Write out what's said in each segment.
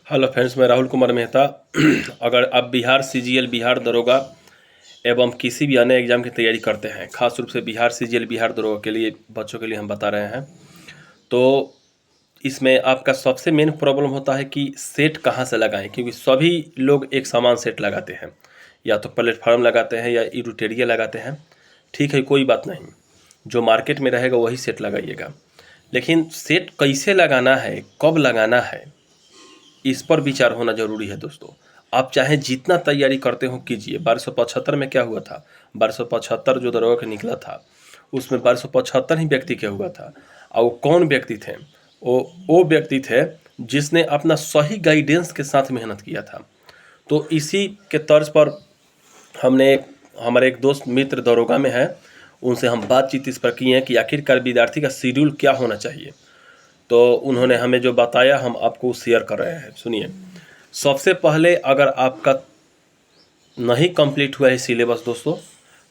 Hello friends, मैं राहुल कुमार मेहता। अगर आप बिहार सीजीएल, बिहार दरोगा एवं किसी भी अन्य एग्ज़ाम की तैयारी करते हैं, खास रूप से बिहार सीजीएल, बिहार दरोगा के लिए बच्चों के लिए हम बता रहे हैं। तो इसमें आपका सबसे मेन प्रॉब्लम होता है कि सेट कहाँ से लगाएं, क्योंकि सभी लोग एक समान सेट लगाते हैं, या तो प्लेटफार्म लगाते हैं या इरूटेरिया लगाते हैं। ठीक है, कोई बात नहीं, जो मार्केट में रहेगा वही सेट लगाइएगा। लेकिन सेट कैसे लगाना है, कब लगाना है, इस पर विचार होना जरूरी है दोस्तों। आप चाहे जितना तैयारी करते हो कीजिए। 1275 में क्या हुआ था, 1275 जो दरोगा का निकला था उसमें 1275 ही व्यक्ति क्या हुआ था। और वो कौन व्यक्ति थे? वो व्यक्ति थे जिसने अपना सही गाइडेंस के साथ मेहनत किया था। तो इसी के तर्ज पर हमने हमारे एक दोस्त मित्र दरोगा में है, उनसे हम बातचीत इस पर किए हैं कि आखिरकार विद्यार्थी का शेड्यूल क्या होना चाहिए। तो उन्होंने हमें जो बताया हम आपको शेयर कर रहे हैं, सुनिए। सबसे पहले अगर आपका नहीं कंप्लीट हुआ है सिलेबस दोस्तों,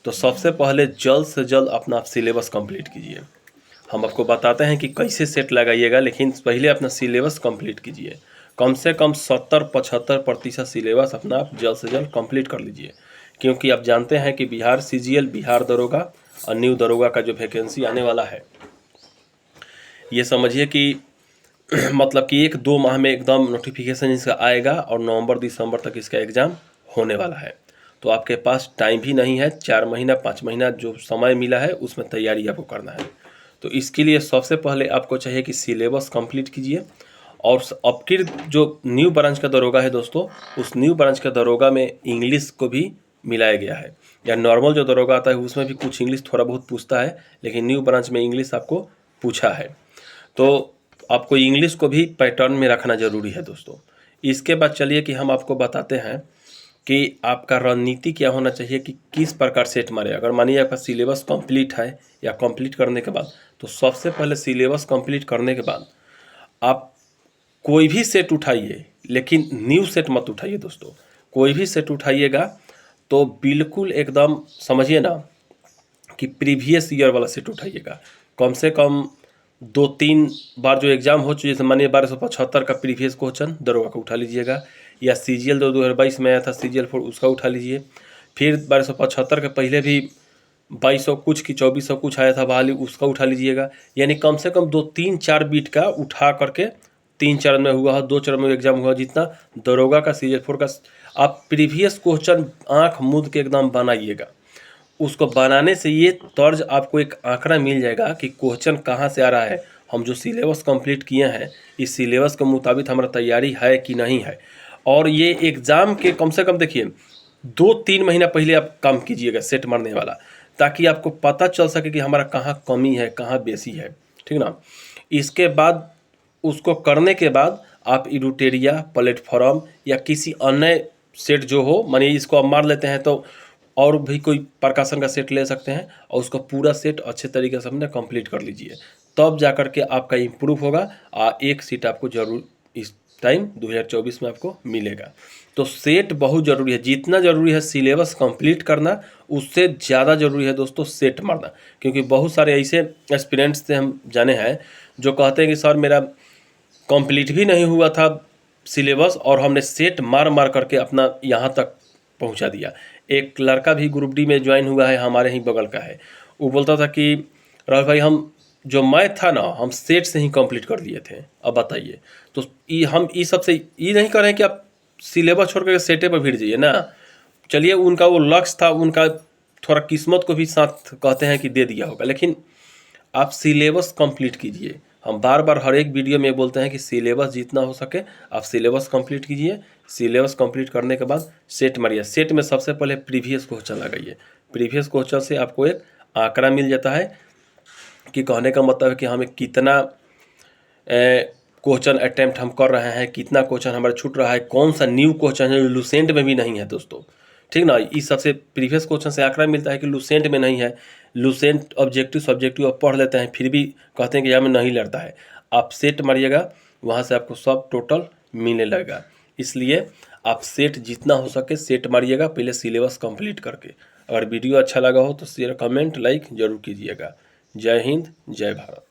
तो सबसे पहले जल्द से जल्द अपना आप सिलेबस कंप्लीट कीजिए। हम आपको बताते हैं कि कैसे सेट लगाइएगा, लेकिन पहले अपना सिलेबस कंप्लीट कीजिए। कम से कम 70-75% सिलेबस अपना आप जल्द से जल्द कंप्लीट कर लीजिए, क्योंकि आप जानते हैं कि बिहार सीजीएल, बिहार दरोगा और न्यू दरोगा का जो वैकेंसी आने वाला है, ये समझिए कि मतलब कि 1-2 माह में एकदम नोटिफिकेशन इसका आएगा और नवंबर-दिसंबर तक इसका एग्ज़ाम होने वाला है। तो आपके पास टाइम भी नहीं है, 4 महीना 5 महीना जो समय मिला है उसमें तैयारी आपको करना है। तो इसके लिए सबसे पहले आपको चाहिए कि सिलेबस कंप्लीट कीजिए। और अब की जो न्यू ब्रांच का दरोगा है दोस्तों, उस न्यू ब्रांच का दरोगा में इंग्लिश को भी मिलाया गया है। या नॉर्मल जो दरोगा आता है उसमें भी कुछ इंग्लिश थोड़ा बहुत पूछता है, लेकिन न्यू ब्रांच में इंग्लिश आपको पूछा है। तो आपको इंग्लिश को भी पैटर्न में रखना ज़रूरी है दोस्तों। इसके बाद चलिए कि हम आपको बताते हैं कि आपका रणनीति क्या होना चाहिए कि किस प्रकार सेट मारे। अगर मानिए आपका सिलेबस कंप्लीट है, या कंप्लीट करने के बाद, तो सबसे पहले सिलेबस कंप्लीट करने के बाद आप कोई भी सेट उठाइए, लेकिन न्यू सेट मत उठाइए दोस्तों। कोई भी सेट उठाइएगा तो बिल्कुल एकदम समझिए ना कि प्रीवियस ईयर वाला सेट उठाइएगा। कम से कम 2-3 बार जो एग्ज़ाम हो चुके, जैसे मानिए 1275 का प्रीवियस क्वेश्चन दरोगा का उठा लीजिएगा, या सीजीएल 2022 में आया था सीजीएल 4 उसका उठा लीजिए। फिर 1275 के पहले भी 2200 कुछ की 2400 कुछ आया था बहाली, उसका उठा लीजिएगा। यानी कम से कम 2-3-4 बीट का उठा करके 3 चरण में हुआ हो, 2 चरण में एग्जाम हुआ, जितना दरोगा का सीजीएल 4 का आप प्रीवियस क्वेश्चन आँख मूंद के एकदम बनाइएगा। उसको बनाने से ये तर्ज आपको एक आंकड़ा मिल जाएगा कि क्वेश्चन कहाँ से आ रहा है। हम जो सिलेबस कंप्लीट किए हैं, इस सिलेबस के मुताबिक हमारा तैयारी है कि नहीं है। और ये एग्ज़ाम के कम से कम देखिए 2-3 महीना पहले आप काम कीजिएगा सेट मारने वाला, ताकि आपको पता चल सके कि हमारा कहाँ कमी है, कहाँ बेसी है, ठीक ना। इसके बाद उसको करने के बाद आप इरूटेरिया, प्लेटफॉर्म या किसी अन्य सेट जो हो, मानिए इसको आप मार लेते हैं तो और भी कोई प्रकाशन का सेट ले सकते हैं, और उसका पूरा सेट अच्छे तरीके से हमने कंप्लीट कर लीजिए। तब जा कर के आपका इम्प्रूव होगा। एक सीट आपको जरूर इस टाइम 2024 में आपको मिलेगा। तो सेट बहुत ज़रूरी है। जितना ज़रूरी है सिलेबस कंप्लीट करना, उससे ज़्यादा ज़रूरी है दोस्तों सेट मारना। क्योंकि बहुत सारे ऐसे एस्पिरेंट्स से हम जाने हैं जो कहते हैं कि सर मेरा कंप्लीट भी नहीं हुआ था सिलेबस, और हमने सेट मार मार करके अपना यहाँ तक पहुँचा दिया। एक लड़का भी ग्रुप डी में ज्वाइन हुआ है, हमारे ही बगल का है। वो बोलता था कि राहुल भाई, हम जो मैथ था ना, हम सेट से ही कंप्लीट कर लिए थे। अब बताइए, तो हम इस सबसे ये नहीं कर रहे हैं कि आप सिलेबस छोड़ कर सेटे पर भिड़ जाइए ना। चलिए, उनका वो लक्ष्य था, उनका थोड़ा किस्मत को भी साथ कहते हैं कि दे दिया होगा, लेकिन आप सिलेबस कंप्लीट कीजिए। हम बार बार हर एक वीडियो में बोलते हैं कि सिलेबस जितना हो सके आप सिलेबस कंप्लीट कीजिए। सिलेबस कंप्लीट करने के बाद सेट मारिए। सेट में सबसे पहले प्रीवियस क्वेश्चन लगाइए। प्रीवियस क्वेश्चन से आपको एक आंकड़ा मिल जाता है कि कहने का मतलब है कि हमें कितना क्वेश्चन अटैम्प्ट हम कर रहे हैं, कितना क्वेश्चन हमारा छूट रहा है, कौन सा न्यू क्वेश्चन है जो लूसेंट में भी नहीं है दोस्तों, ठीक ना। इस सबसे प्रीवियस क्वेश्चन से आंकड़ा मिलता है कि लूसेंट में नहीं है। लूसेंट ऑब्जेक्टिव सब्जेक्टिव आप पढ़ लेते हैं, फिर भी कहते हैं कि यहाँ में नहीं लड़ता है। आप सेट मारिएगा, वहाँ से आपको सब टोटल मिलने लगेगा। इसलिए आप सेट जितना हो सके सेट मारिएगा, पहले सिलेबस कंप्लीट करके। अगर वीडियो अच्छा लगा हो तो शेयर, कमेंट, लाइक जरूर कीजिएगा। जय हिंद, जय भारत।